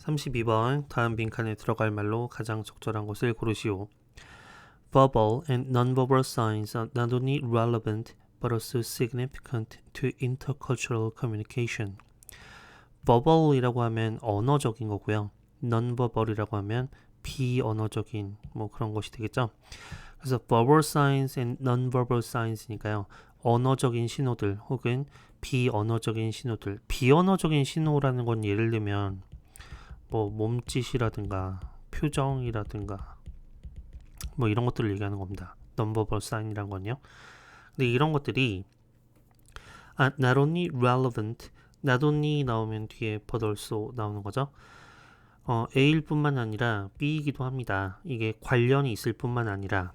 32번 다음 빈칸에 들어갈 말로 가장 적절한 것을 고르시오. Verbal and non-verbal signs are not only relevant but also significant to intercultural communication. verbal이라고 하면 언어적인 거고요. non-verbal이라고 하면 비언어적인 뭐 그런 것이 되겠죠. 그래서 verbal signs and non-verbal signs니까요. 언어적인 신호들 혹은 비언어적인 신호들. 비언어적인 신호라는 건 예를 들면 뭐 몸짓이라든가 표정이라든가 뭐 이런 것들을 얘기하는 겁니다. non-verbal sign이란 건요. 근데 이런 것들이 not only relevant, not only 나오면 뒤에 but also 나오는 거죠. A일 뿐만 아니라 B이기도 합니다. 이게 관련이 있을 뿐만 아니라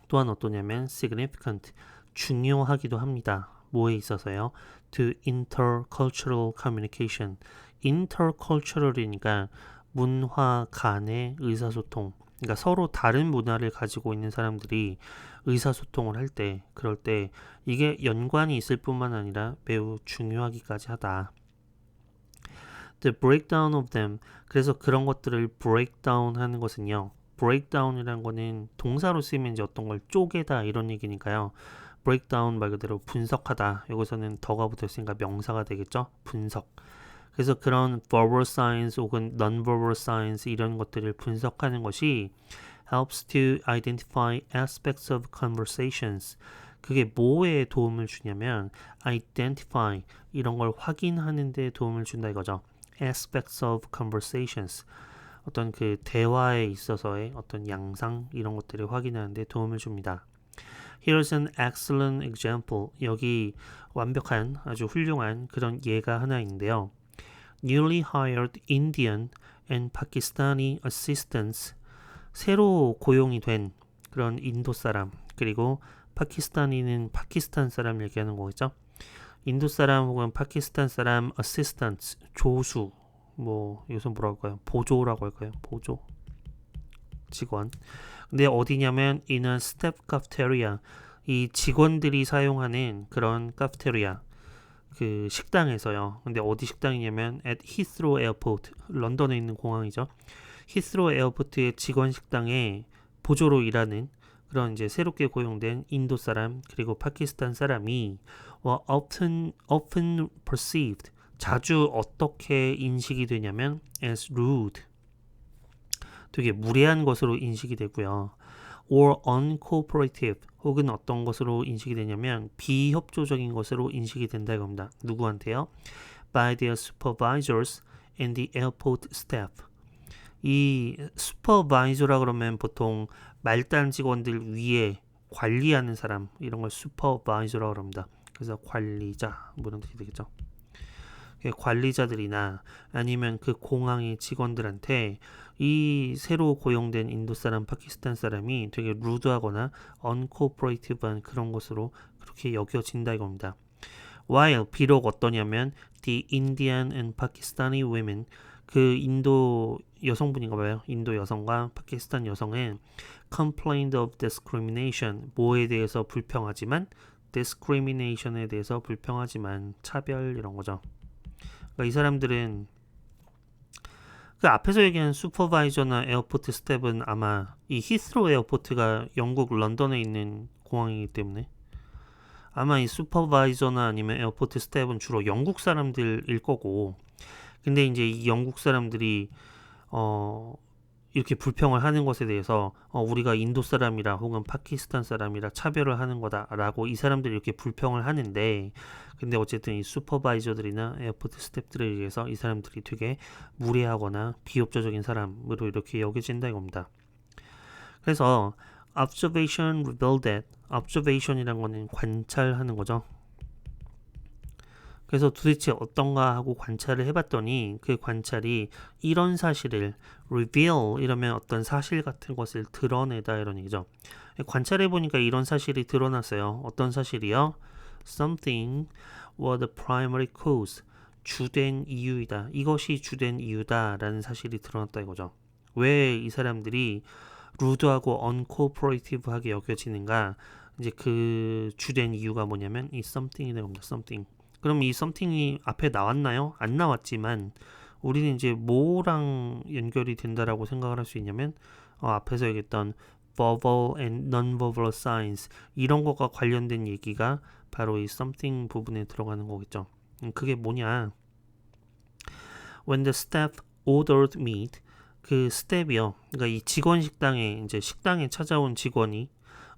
또한 어떠냐면 significant, 중요하기도 합니다. 뭐에 있어서요? To intercultural communication. intercultural이니까 문화 간의 의사소통. 그러니까 서로 다른 문화를 가지고 있는 사람들이 의사소통을 할 때, 그럴 때 이게 연관이 있을 뿐만 아니라 매우 중요하기까지 하다. The breakdown of them. 그래서 그런 것들을 breakdown 하는 것은요. breakdown이라는 거는 동사로 쓰이면 이제 어떤 걸 쪼개다 이런 얘기니까요. breakdown 말 그대로 분석하다. 여기서는 더가 붙었으니까 명사가 되겠죠. 분석. 그래서 그런 verbal signs 혹은 non-verbal signs 이런 것들을 분석하는 것이 helps to identify aspects of conversations. 그게 뭐에 도움을 주냐면 identify 이런 걸 확인하는 데 도움을 준다 이거죠. aspects of conversations. 어떤 그 대화에 있어서의 어떤 양상 이런 것들을 확인하는 데 도움을 줍니다. Here's an excellent example. 여기 완벽한 아주 훌륭한 그런 예가 하나 있는데요. Newly hired Indian and Pakistani assistants. 새로 고용이 된 그런 인도 사람 그리고 파키스타니는 파키스탄 사람 얘기하는 거겠죠. 인도 사람 혹은 파키스탄 사람 assistants 조수 뭐 여기서 뭐라고 할까요? 보조라고 할까요? 보조 직원. 근데 어디냐면 in a staff cafeteria. 이 직원들이 사용하는 그런 카페테리아 그 식당에서요. 근데 어디 식당이냐면 at Heathrow Airport. 런던에 있는 공항이죠. 히스로 에어포트의 직원 식당에 보조로 일하는 그런 이제 새롭게 고용된 인도 사람 그리고 파키스탄 사람이 often perceived 자주 어떻게 인식이 되냐면 as rude 되게 무례한 것으로 인식이 되고요. or uncooperative 혹은 어떤 것으로 인식이 되냐면 비협조적인 것으로 인식이 된다 이겁니다. 누구한테요? by their supervisors and the airport staff. 이 슈퍼바이저라 그러면 보통 말단 직원들 위에 관리하는 사람 이런 걸 슈퍼바이저라 그럽니다. 그래서 관리자 뭐 이런 뜻이 되겠죠. 관리자들이나 아니면 그 공항의 직원들한테 이 새로 고용된 인도 사람, 파키스탄 사람이 되게 루드하거나 uncooperative 그런 것으로 그렇게 여겨진다 이겁니다. While 비록 어떠냐면 the Indian and Pakistani women 그 인도 여성분인가 봐요. 인도 여성과 파키스탄 여성은 complained of discrimination 뭐에 대해서 불평하지만 discrimination에 대해서 불평하지만 차별 이런 거죠. 그러니까 이 사람들은 그 앞에서 얘기한 슈퍼바이저나 에어포트 스텝은 아마 이 히스로 에어포트가 영국 런던에 있는 공항이기 때문에 아마 이 슈퍼바이저나 아니면 에어포트 스텝은 주로 영국 사람들일 거고 근데 이제 이 영국 사람들이 이렇게 불평을 하는 것에 대해서 우리가 인도 사람이라 혹은 파키스탄 사람이라 차별을 하는 거다라고 이 사람들이 이렇게 불평을 하는데 근데 어쨌든 이 슈퍼바이저들이나 에어포트 스태프들에 의해서 이 사람들이 되게 무례하거나 비협조적인 사람으로 이렇게 여겨진다 이겁니다. 그래서 observation revealed that observation이란 거는 관찰하는 거죠. 그래서 도대체 어떤가 하고 관찰을 해봤더니 그 관찰이 이런 사실을 reveal 이러면 어떤 사실 같은 것을 드러내다 이런 얘기죠. 관찰해보니까 이런 사실이 드러났어요. 어떤 사실이요? Something was the primary cause. 주된 이유이다. 이것이 주된 이유다 라는 사실이 드러났다 이거죠. 왜 이 사람들이 루드하고 uncooperative-하게 여겨지는가? 이제 그 주된 이유가 뭐냐면 이 something이 됩니다. something. 그럼 이 something이 앞에 나왔나요? 안 나왔지만 우리는 이제 뭐랑 연결이 된다라고 생각을 할 수 있냐면 앞에서 얘기했던 verbal and non-verbal signs 이런 거가 관련된 얘기가 바로 이 something 부분에 들어가는 거겠죠. 그게 뭐냐? When the staff ordered meat, 그 스텝이요. 그러니까 이 직원 식당에 이제 식당에 찾아온 직원이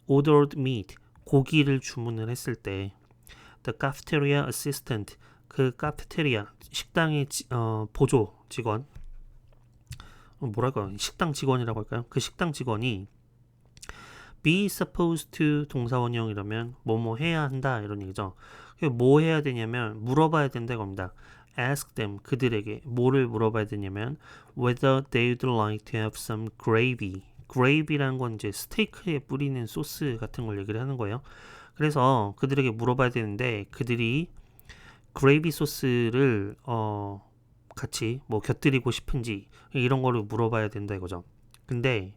ordered meat, 고기를 주문을 했을 때 the cafeteria assistant, 그 카페테리아 식당의 보조 직원 뭐랄까 식당 직원이라고 할까요? 그 식당 직원이 be supposed to 동사원형이라면 뭐뭐 해야 한다 이런 얘기죠. 뭐 해야 되냐면 물어봐야 된다 겁니다. ask them 그들에게 뭐를 물어봐야 되냐면 whether they would like to have some gravy. gravy라는 건 이제 스테이크에 뿌리는 소스 같은 걸 얘기를 하는 거예요. 그래서 그들에게 물어봐야 되는데 그들이 그레이비 소스를 같이 뭐 곁들이고 싶은지 이런 거를 물어봐야 된다 이거죠. 근데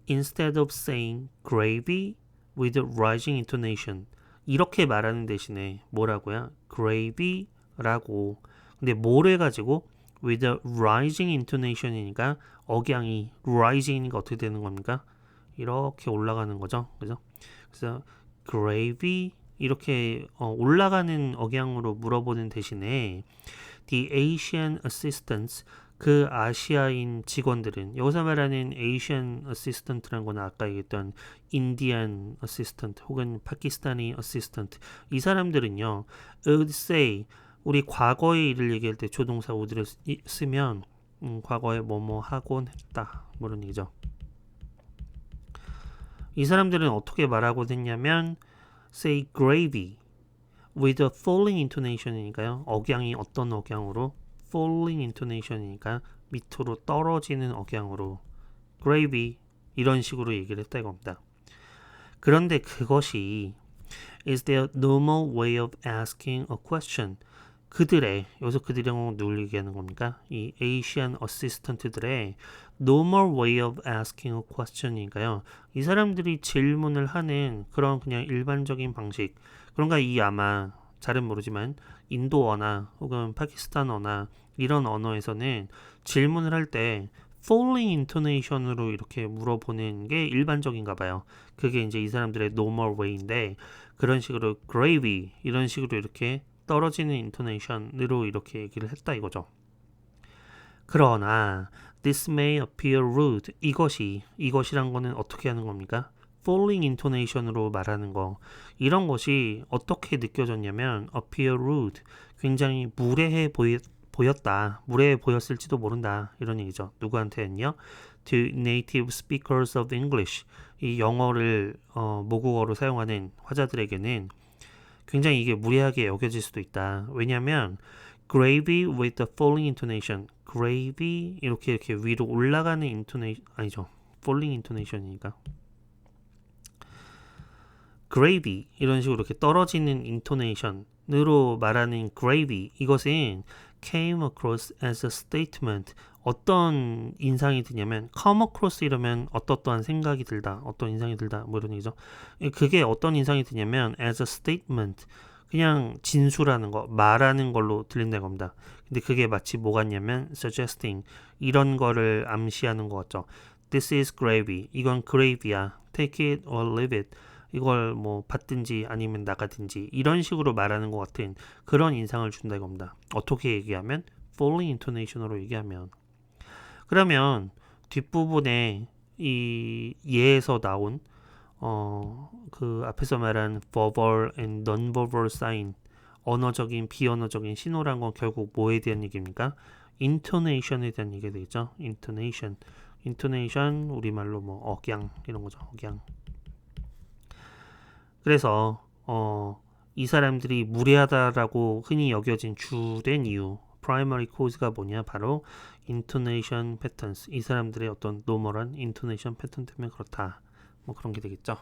instead of saying gravy with rising intonation 이렇게 말하는 대신에 뭐라고요? gravy라고 근데 뭐를 가지고 with rising intonation이니까 억양이 rising이니까 어떻게 되는 겁니까? 이렇게 올라가는 거죠. 그죠? 그래서 gravy 이렇게 올라가는 억양으로 물어보는 대신에 the Asian assistants 그 아시아인 직원들은 여기서 말하는 Asian assistant라는 건 아까 얘기했던 Indian assistant 혹은 파키스타니 assistant 이 사람들은요 would say 우리 과거의 일을 얘기할 때 조동사 would를 쓰면 과거에 뭐뭐 하곤 했다 뭐 이런 얘기죠. 이 사람들은 어떻게 말하고 했냐면 say gravy with a falling intonation이니까요. 억양이 어떤 억양으로? falling intonation이니까 밑으로 떨어지는 억양으로 gravy 이런 식으로 얘기를 했다 이겁니다. 그런데 그것이 is their normal way of asking a question. 그들의 여기서 그들이랑 누굴 얘기하는 겁니까? 이 Asian assistant들의 normal way of asking a question이니까요. 이 사람들이 질문을 하는 그런 그냥 일반적인 방식. 그런가 이 아마 잘은 모르지만 인도어나 혹은 파키스탄어나 이런 언어에서는 질문을 할 때 falling intonation으로 이렇게 물어보는 게 일반적인가 봐요. 그게 이제 이 사람들의 normal way인데 그런 식으로 gravy 이런 식으로 이렇게 떨어지는 인토네이션으로 이렇게 얘기를 했다 이거죠. 그러나 this may appear rude 이것이란 거는 어떻게 하는 겁니까? falling intonation으로 말하는 거 이런 것이 어떻게 느껴졌냐면 appear rude 굉장히 무례해 보였다 무례해 보였을지도 모른다 이런 얘기죠. 누구한테는요? to native speakers of English 이 영어를 모국어로 사용하는 화자들에게는 굉장히 이게 무례하게 여겨질 수도 있다. 왜냐하면 gravy with the falling intonation gravy 이렇게 위로 올라가는 intonation 아니죠. falling intonation이니까 gravy 이런 식으로 이렇게 떨어지는 intonation으로 말하는 gravy 이것은 came across as a statement 어떤 인상이 드냐면 come across 이러면 어떠한 생각이 들다 어떤 인상이 들다 뭐 이런 얘기죠. 그게 어떤 인상이 드냐면 as a statement 그냥 진술하는 거 말하는 걸로 들린다는 겁니다. 근데 그게 마치 뭐 같냐면 suggesting 이런 거를 암시하는 것 같죠. This is gravy 이건 gravy야 take it or leave it 이걸 뭐 받든지 아니면 나가든지 이런 식으로 말하는 것 같은 그런 인상을 준다 이겁니다. 어떻게 얘기하면 falling intonation으로 얘기하면 그러면 뒷부분에 이 예에서 나온 그 앞에서 말한 verbal and non-verbal sign 언어적인 비언어적인 신호란 건 결국 뭐에 대한 얘기입니까? intonation에 대한 얘기가 되겠죠. intonation 우리말로 뭐 억양 이런 거죠. 억양. 그래서 이 사람들이 무례하다라고 흔히 여겨진 주된 이유 primary cause가 뭐냐 바로 intonation patterns 이 사람들의 어떤 노멀한 intonation 패턴 때문에 그렇다 뭐 그런 게 되겠죠.